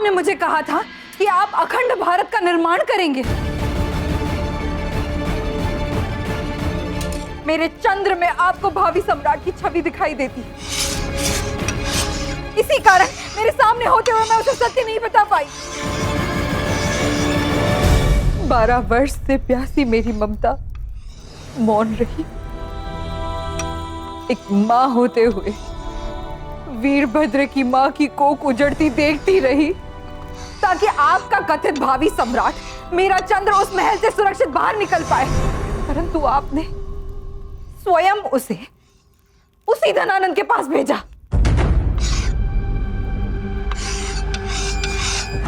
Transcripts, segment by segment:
आपने मुझे कहा था कि आप अखंड भारत का निर्माण करेंगे। मेरे चंद्र में आपको भावी सम्राट की छवि दिखाई देती। इसी कारण मेरे सामने होते हुए मैं उसे सत्य नहीं बता पाई। 12 वर्ष से प्यासी मेरी ममता मौन रही। एक मां होते हुए वीरभद्र की मां की कोख उजड़ती देखती रही ताकि आपका कथित भावी सम्राट मेरा चंद्र उस महल से सुरक्षित बाहर निकल पाए। परंतु आपने स्वयं उसे उसी धनानंद के पास भेजा।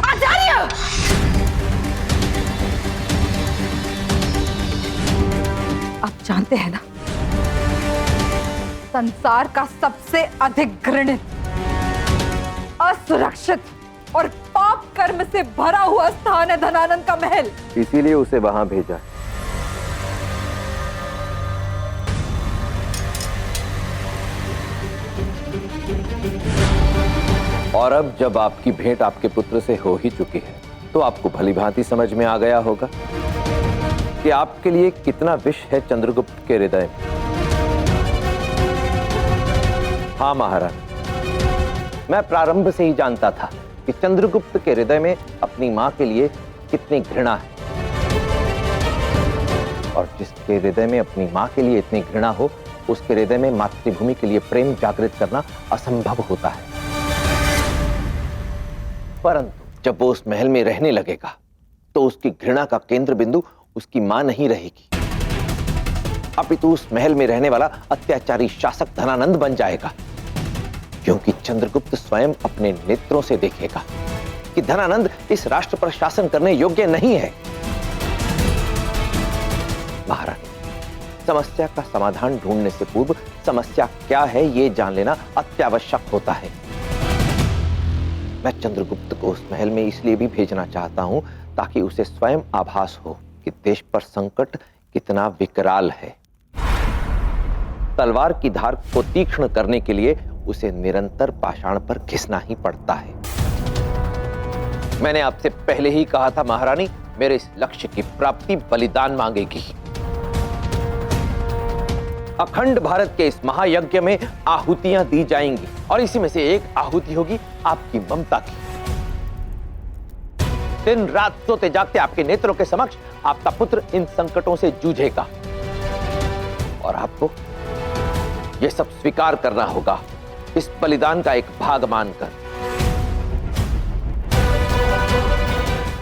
आचार्य! आप जानते हैं ना, संसार का सबसे अधिक घृणित, असुरक्षित और पाप कर्म से भरा हुआ स्थान है धनानंद का महल। इसीलिए उसे वहां भेजा। और अब जब आपकी भेंट आपके पुत्र से हो ही चुकी है तो आपको भली भांति समझ में आ गया होगा कि आपके लिए कितना विष है चंद्रगुप्त के हृदय में। हाँ महाराज, मैं प्रारंभ से ही जानता था कि चंद्रगुप्त के हृदय में अपनी मां के लिए कितनी घृणा है, और जिसके हृदय में अपनी मां के लिए इतनी घृणा हो उसके हृदय में मातृभूमि के लिए प्रेम जागृत करना असंभव होता है। परंतु जब वो उस महल में रहने लगेगा तो उसकी घृणा का केंद्र बिंदु उसकी मां नहीं रहेगी, अपितु उस महल में रहने वाला अत्याचारी शासक धनानंद बन जाएगा, क्योंकि चंद्रगुप्त स्वयं अपने नेत्रों से देखेगा कि धनानंद इस राष्ट्र पर शासन करने योग्य नहीं है। महारानी, समस्या का समाधान ढूंढने से पूर्व समस्या क्या है यह जान लेना अत्यावश्यक होता है। मैं चंद्रगुप्त को उस महल में इसलिए भी भेजना चाहता हूं ताकि उसे स्वयं आभास हो कि देश पर संकट कितना विकराल है। तलवार की धार को तीक्ष्ण करने के लिए उसे निरंतर पाषाण पर घिसना ही पड़ता है। मैंने आपसे पहले ही कहा था महारानी, मेरे इस लक्ष्य की प्राप्ति बलिदान मांगेगी। अखंड भारत के इस महायज्ञ में आहुतियां दी जाएंगी और इसी में से एक आहुति होगी आपकी ममता की। दिन रात सोते जागते आपके नेत्रों के समक्ष आपका पुत्र इन संकटों से जूझेगा और आपको यह सब स्वीकार करना होगा, इस बलिदान का एक भाग मानकर।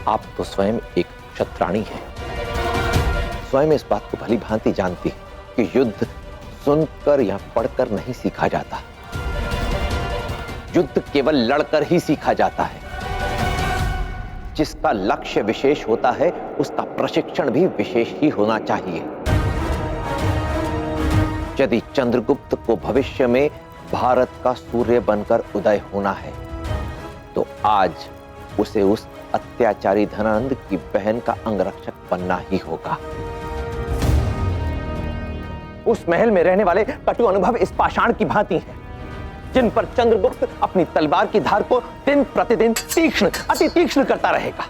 आप तो स्वयं एक क्षत्राणी हैं, स्वयं इस बात को भली भांति जानती कि युद्ध सुनकर या पढ़कर नहीं सीखा जाता, युद्ध केवल लड़कर ही सीखा जाता है। जिसका लक्ष्य विशेष होता है उसका प्रशिक्षण भी विशेष ही होना चाहिए। यदि चंद्रगुप्त को भविष्य में भारत का सूर्य बनकर उदय होना है तो आज उसे उस अत्याचारी धनानंद की बहन का अंगरक्षक बनना ही होगा। उस महल में रहने वाले कटु अनुभव इस पाषाण की भांति हैं, जिन पर चंद्रगुप्त अपनी तलवार की धार को दिन प्रतिदिन तीक्ष्ण, अति तीक्ष्ण करता रहेगा,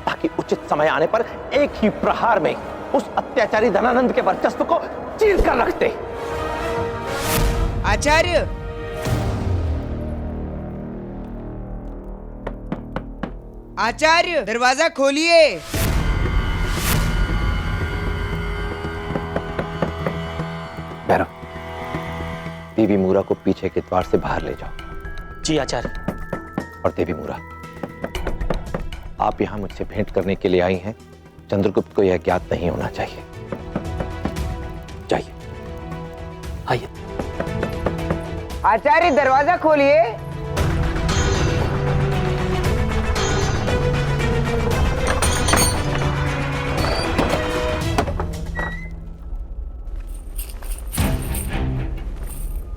ताकि उचित समय आने पर एक ही प्रहार में उस अत्याचारी धनानंद के वर्चस्व को चीर कर रख दे। आचार्य, आचार्य, दरवाजा खोलिए। भैरव, देवी मूरा को पीछे के द्वार से बाहर ले जाओ। जी आचार्य। और देवी मूरा, आप यहां मुझसे भेंट करने के लिए आई हैं, चंद्रगुप्त को यह ज्ञात नहीं होना चाहिए। जाइए। आइए। आचार्य, दरवाजा खोलिए।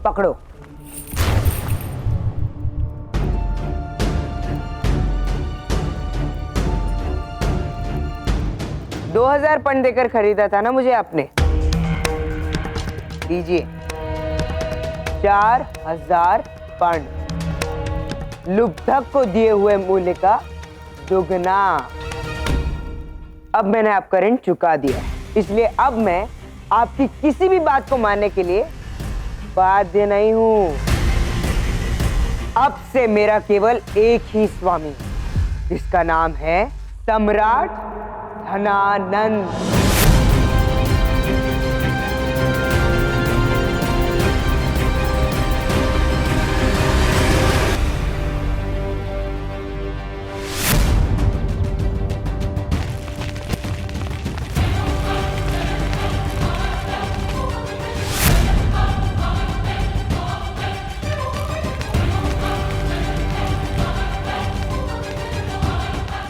पकड़ो। $2000 पन देकर खरीदा था ना मुझे आपने, लीजिए 4000 पन। लुब्धक को दिए हुए मूल्य का दुगना। अब मैंने आपका ऋण चुका दिया, इसलिए अब मैं आपकी किसी भी बात को मानने के लिए बाध्य नहीं हूं। अब से मेरा केवल एक ही स्वामी, जिसका नाम है सम्राट धनानंद।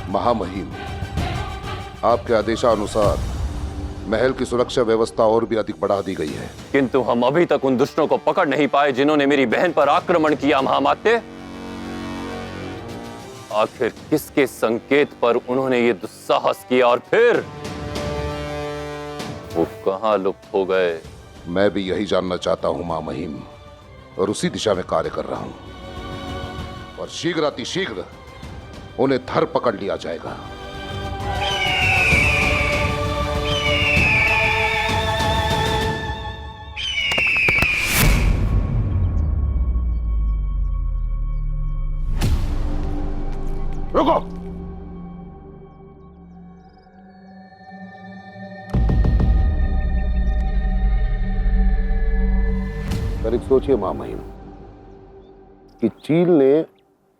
महामहिम, आपके आदेशानुसार महल की सुरक्षा व्यवस्था और भी अधिक बढ़ा दी गई है। किंतु हम अभी तक उन दुष्टों को पकड़ नहीं पाए जिन्होंने मेरी बहन पर आक्रमण किया। महामात्य, आखिर किसके संकेत पर उन्होंने ये दुस्साहस किया और फिर वो कहां लुप्त हो गए? मैं भी यही जानना चाहता हूं महामहिम, और उसी दिशा में कार्य कर रहा हूं। और शीघ्र अतिशीघ्र उन्हें धर पकड़ लिया जाएगा। रुको! करीब सोचिए महामहिम कि चील ने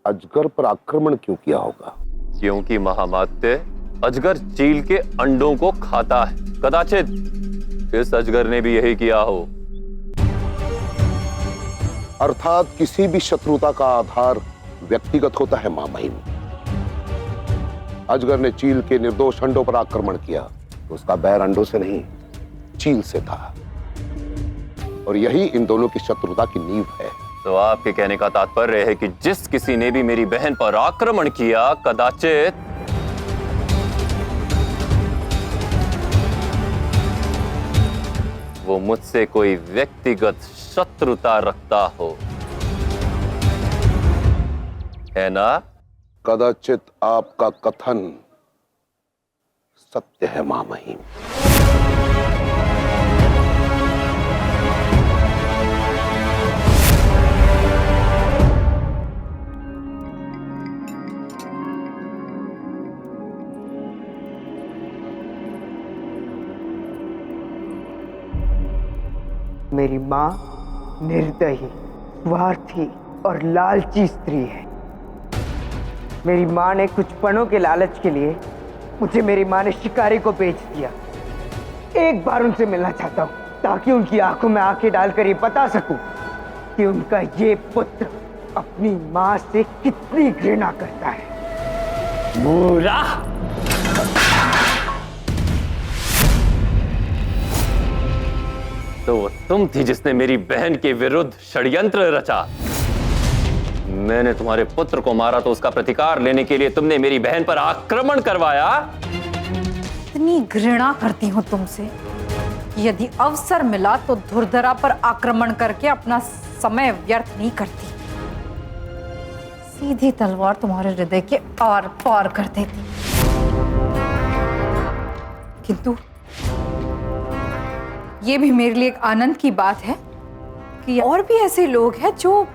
अजगर पर आक्रमण क्यों किया होगा? क्योंकि महामात्य, अजगर चील के अंडों को खाता है। कदाचित इस अजगर ने भी यही किया हो। अर्थात किसी भी शत्रुता का आधार व्यक्तिगत होता है महामहिम। अजगर ने चील के निर्दोष अंडों पर आक्रमण किया तो उसका बैर अंडों से नहीं, चील से था, और यही इन दोनों की शत्रुता की नींव है। तो आपके कहने का तात्पर्य है कि जिस किसी ने भी मेरी बहन पर आक्रमण किया, कदाचित वो मुझसे कोई व्यक्तिगत शत्रुता रखता हो, है ना? कदाचित आपका कथन सत्य है महामहिम। मेरी मां निर्दयी, स्वार्थी और लालची स्त्री है। मेरी मां ने कुछ पनों के लालच के लिए मुझे मेरी मां ने शिकारी को बेच दिया। एक बार उनसे मिलना चाहता हूं ताकि उनकी आंखों में आंखें डालकर ये बता सकूं कि उनका ये पुत्र अपनी मां से कितनी घृणा करता है। बुरा! तो वो तुम थी जिसने मेरी बहन के विरुद्ध षड्यंत्र रचा। मैंने तुम्हारे पुत्र को मारा तो उसका प्रतिकार लेने के लिए तुमने मेरी बहन पर आक्रमण करवाया। इतनी घृणा करती हूं तुमसे कि यदि अवसर मिला तो धुरधरा पर आक्रमण करके अपना समय व्यर्थ नहीं करती। सीधी तलवार तुम्हारे हृदय के आर पार कर देती। किंतु ये भी मेरे लिए एक आनंद की बात है कि और भी ऐसे लोग हैं जो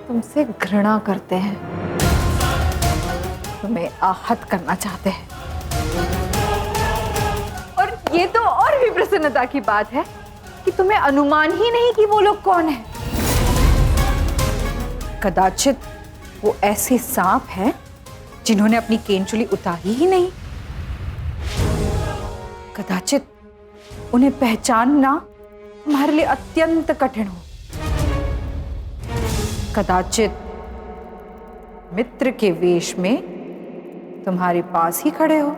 तुमसे घृणा करते हैं, तुम्हें आहत करना चाहते हैं। और ये तो और भी प्रसन्नता की बात है कि तुम्हें अनुमान ही नहीं कि वो लोग कौन हैं। कदाचित वो ऐसे सांप हैं जिन्होंने अपनी केंचुली उतारी ही नहीं। कदाचित उन्हें पहचानना तुम्हारे लिए अत्यंत कठिन हो। कदाचित मित्र के वेश में तुम्हारे पास ही खड़े हो।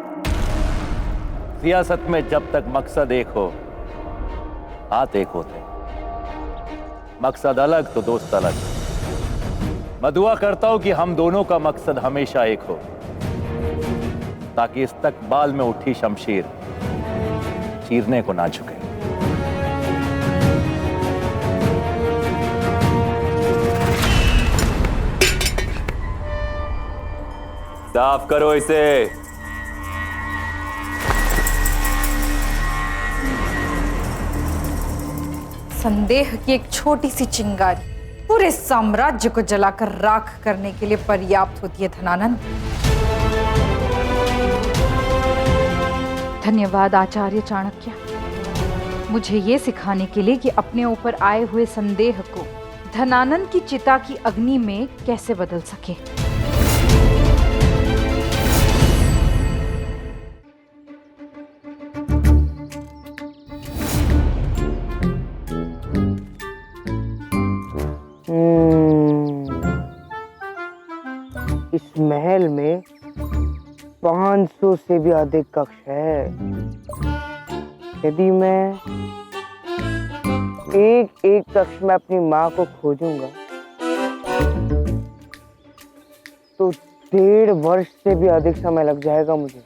सियासत में जब तक मकसद एक हो, हाथ एक होते। मकसद अलग तो दोस्त अलग। मैं दुआ करता हूं कि हम दोनों का मकसद हमेशा एक हो, ताकि इस्तकबाल में उठी शमशीर चीरने को ना झुके। साफ करो इसे। संदेह की एक छोटी सी चिंगारी पूरे साम्राज्य को जलाकर राख करने के लिए पर्याप्त होती है धनानंद। धन्यवाद आचार्य चाणक्य, मुझे ये सिखाने के लिए कि अपने ऊपर आए हुए संदेह को धनानंद की चिता की अग्नि में कैसे बदल सके। इस महल में 500 से भी अधिक कक्ष है। यदि मैं एक एक कक्ष में अपनी माँ को खोजूंगा तो 1.5 वर्ष से भी अधिक समय लग जाएगा मुझे।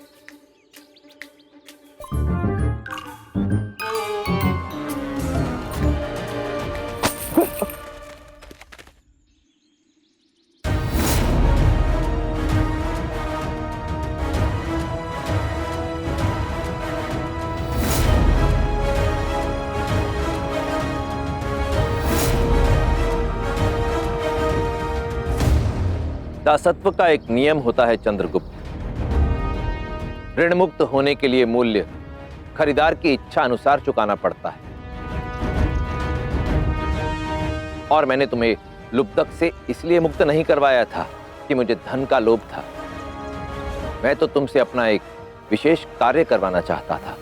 दासत्व का एक नियम होता है चंद्रगुप्त, ऋण मुक्त होने के लिए मूल्य खरीदार की इच्छा अनुसार चुकाना पड़ता है। और मैंने तुम्हें लुब्धक से इसलिए मुक्त नहीं करवाया था कि मुझे धन का लोभ था। मैं तो तुमसे अपना एक विशेष कार्य करवाना चाहता था।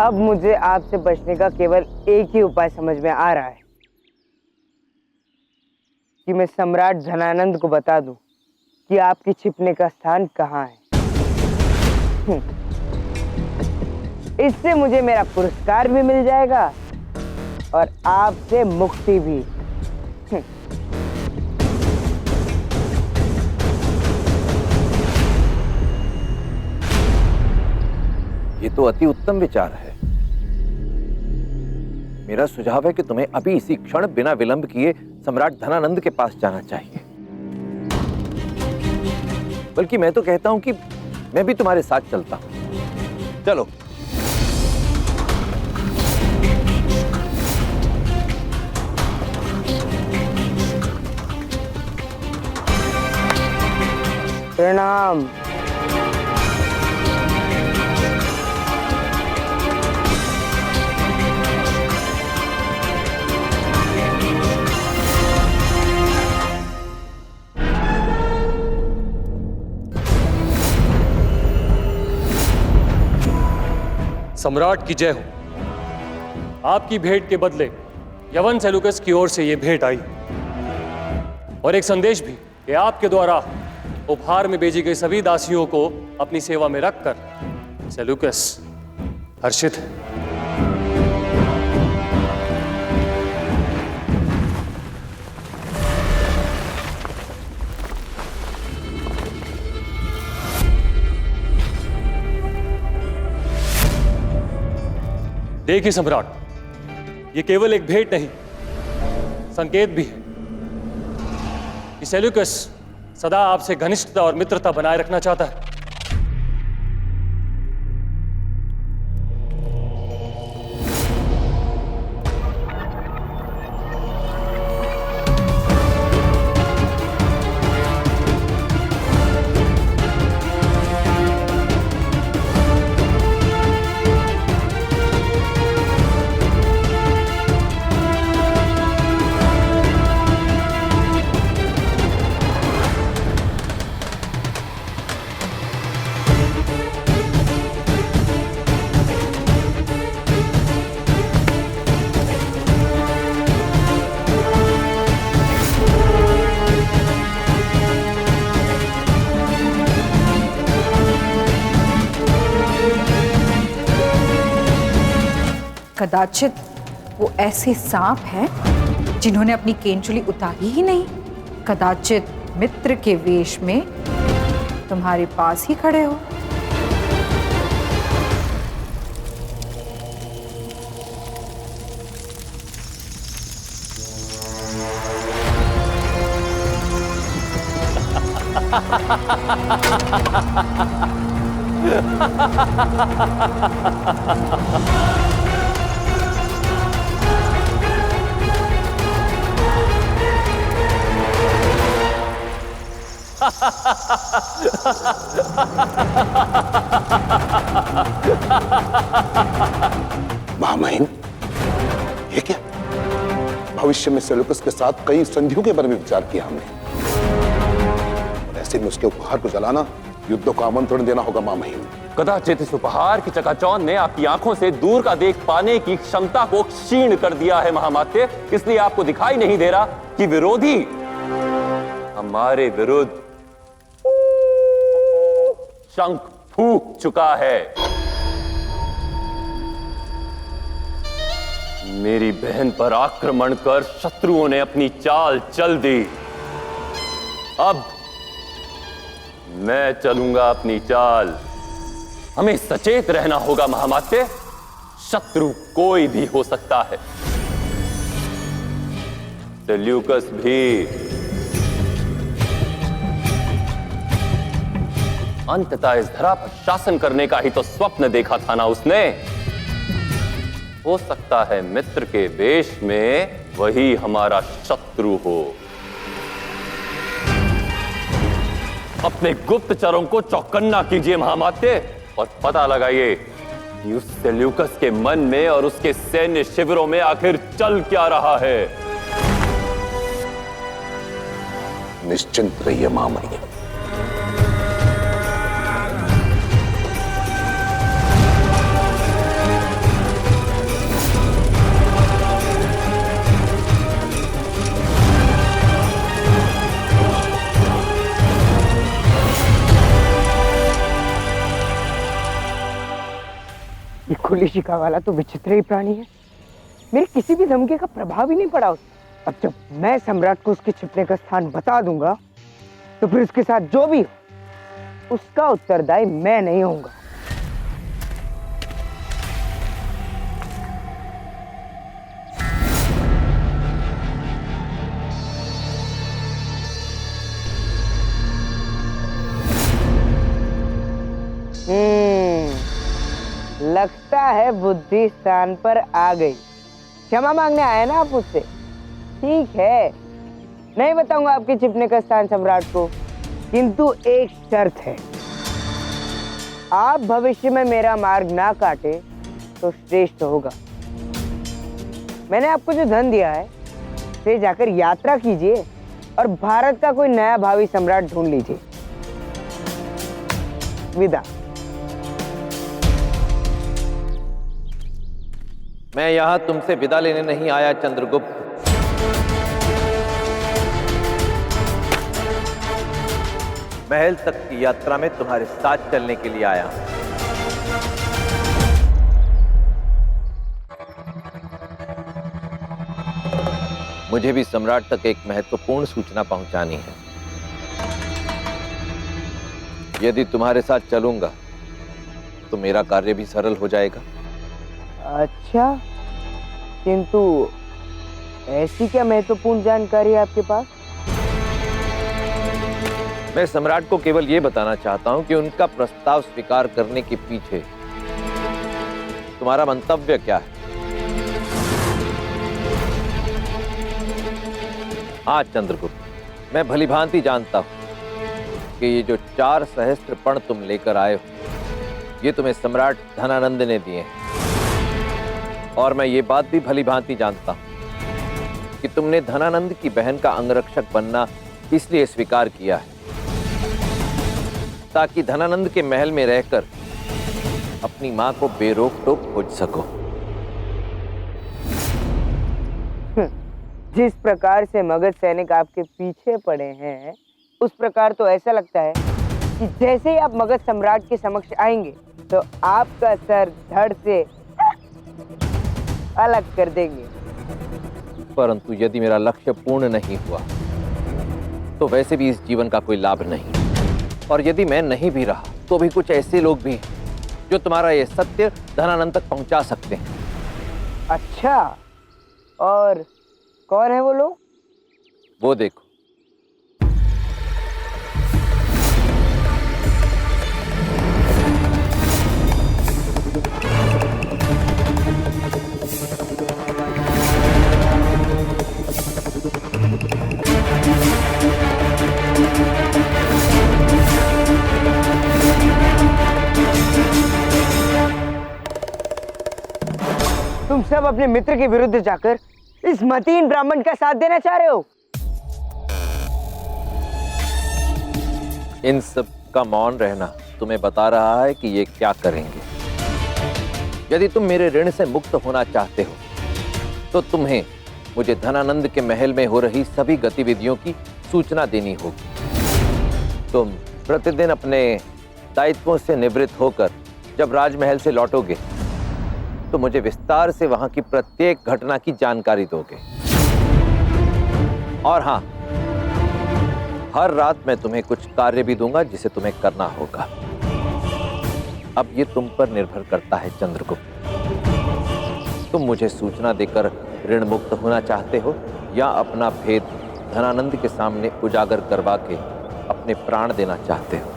अब मुझे आपसे बचने का केवल एक ही उपाय समझ में आ रहा है कि मैं सम्राट धनानंद को बता दूं कि आपके छिपने का स्थान कहाँ है। इससे मुझे मेरा पुरस्कार भी मिल जाएगा और आपसे मुक्ति भी। ये तो अति उत्तम विचार है। मेरा सुझाव है कि तुम्हें अभी इसी क्षण बिना विलंब किए सम्राट धनानंद के पास जाना चाहिए। बल्कि मैं तो कहता हूं कि मैं भी तुम्हारे साथ चलता हूं। चलो। प्रणाम। सम्राट की जय हो। आपकी भेंट के बदले यवन सेलुकस की ओर से यह भेंट आई और एक संदेश भी कि आपके द्वारा उपहार में भेजी गई सभी दासियों को अपनी सेवा में रखकर सेलुकस हर्षित है। देखिए सम्राट, ये केवल एक भेंट नहीं, संकेत भी है कि सेल्यूकस सदा आपसे घनिष्ठता और मित्रता बनाए रखना चाहता है। कदाचित वो ऐसे सांप हैं जिन्होंने अपनी केंचुली उतारी ही नहीं। कदाचित मित्र के वेश में तुम्हारे पास ही खड़े हो। महामहिम, ये क्या? भविष्य में सेल्यूकस के साथ कई संधियों के बारे में विचार किया हमने, और ऐसे में उसके उपहार को जलाना युद्ध को आमंत्रण देना होगा महामहिम। कदाचित इस उपहार की चकाचौंध ने आपकी आंखों से दूर का देख पाने की क्षमता को क्षीण कर दिया है महामात्य, इसलिए आपको दिखाई नहीं दे रहा कि विरोधी हमारे विरुद्ध शंख फूंक चुका है। मेरी बहन पर आक्रमण कर शत्रुओं ने अपनी चाल चल दी। अब मैं चलूंगा अपनी चाल। हमें सचेत रहना होगा महामात्य, शत्रु कोई भी हो सकता है। सेल्यूकस भी अंततः इस धरा पर शासन करने का ही तो स्वप्न देखा था ना उसने। हो सकता है मित्र के वेश में वही हमारा शत्रु हो। अपने गुप्तचरों को चौकन्ना कीजिए महामात्य, और पता लगाइए कि उस सेल्यूकस के मन में और उसके सैन्य शिविरों में आखिर चल क्या रहा है। निश्चिंत रहिए महामहिम। ये खुली शिका वाला तो विचित्र ही प्राणी है। मेरी किसी भी धमकी का प्रभाव ही नहीं पड़ा उस। अब जब मैं सम्राट को उसके छिपने का स्थान बता दूंगा, तो फिर उसके साथ जो भी हो उसका उत्तरदायी मैं नहीं होऊंगा। लगता है बुद्धि स्थान पर आ गई। क्षमा मांगने आए ना आप मुझसे? ठीक है, नहीं बताऊंगा आपके छिपने का स्थान सम्राट को, किंतु एक शर्त है। आप भविष्य में मेरा मार्ग ना काटे तो श्रेष्ठ होगा। मैंने आपको जो धन दिया है, से जाकर यात्रा कीजिए और भारत का कोई नया भावी सम्राट ढूंढ लीजिए। विदा। मैं यहां तुमसे विदा लेने नहीं आया चंद्रगुप्त। महल तक की यात्रा में तुम्हारे साथ चलने के लिए आया। मुझे भी सम्राट तक एक महत्वपूर्ण सूचना पहुंचानी है। यदि तुम्हारे साथ चलूंगा तो मेरा कार्य भी सरल हो जाएगा। अच्छा, किंतु ऐसी क्या महत्वपूर्ण जानकारी है आपके पास? मैं सम्राट को केवल यह बताना चाहता हूं कि उनका प्रस्ताव स्वीकार करने के पीछे तुम्हारा मंतव्य क्या है। हाँ चंद्रगुप्त, मैं भलीभांति जानता हूं कि ये जो 4 सहस्त्र पण तुम लेकर आए हो, ये तुम्हें सम्राट धनानंद ने दिए हैं। और मैं ये बात भी भलीभांति जानता हूं कि तुमने धनानंद की बहन का अंगरक्षक बनना इसलिए स्वीकार किया है ताकि धनानंद के महल में रहकर अपनी मां को बेरोक टोक खोज सको। जिस प्रकार से मगध सैनिक आपके पीछे पड़े हैं, उस प्रकार तो ऐसा लगता है कि जैसे ही आप मगध सम्राट के समक्ष आएंगे तो आपका सर धड़ से अलग कर देंगे। परंतु यदि मेरा लक्ष्य पूर्ण नहीं हुआ तो वैसे भी इस जीवन का कोई लाभ नहीं। और यदि मैं नहीं भी रहा तो भी कुछ ऐसे लोग भी हैं जो तुम्हारा ये सत्य धनानंद तक पहुंचा सकते हैं। अच्छा, और कौन है वो लोग? वो देखो। तुम सब अपने मित्र के विरुद्ध जाकर इस मतीन ब्राह्मण का साथ देना चाह रहे हो। इन सब का मौन रहना तुम्हें बता रहा है कि ये क्या करेंगे। यदि तुम मेरे ऋण से मुक्त होना चाहते हो तो तुम्हें मुझे धनानंद के महल में हो रही सभी गतिविधियों की सूचना देनी होगी। तुम प्रतिदिन अपने दायित्वों से निवृत्त होकर जब राजमहल से लौटोगे तो मुझे विस्तार से वहां की प्रत्येक घटना की जानकारी दोगे। और हां, हर रात मैं तुम्हें कुछ कार्य भी दूंगा जिसे तुम्हें करना होगा। अब ये तुम पर निर्भर करता है चंद्रगुप्त। तुम मुझे सूचना देकर ऋण मुक्त होना चाहते हो या अपना भेद धनानंद के सामने उजागर करवा के अपने प्राण देना चाहते हो।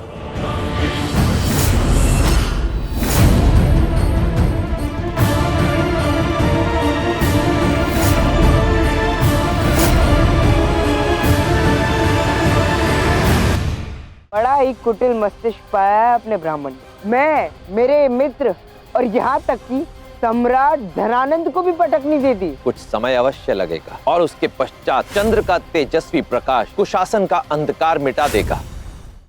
बड़ा ही कुटिल मस्तिष्क पाया है अपने ब्राह्मण ने। मैं, मेरे मित्र और यहाँ तक कि सम्राट धनानंद को भी पटक नहीं देती। कुछ समय अवश्य लगेगा और उसके पश्चात चंद्र का तेजस्वी प्रकाश कुशासन का अंधकार मिटा देगा।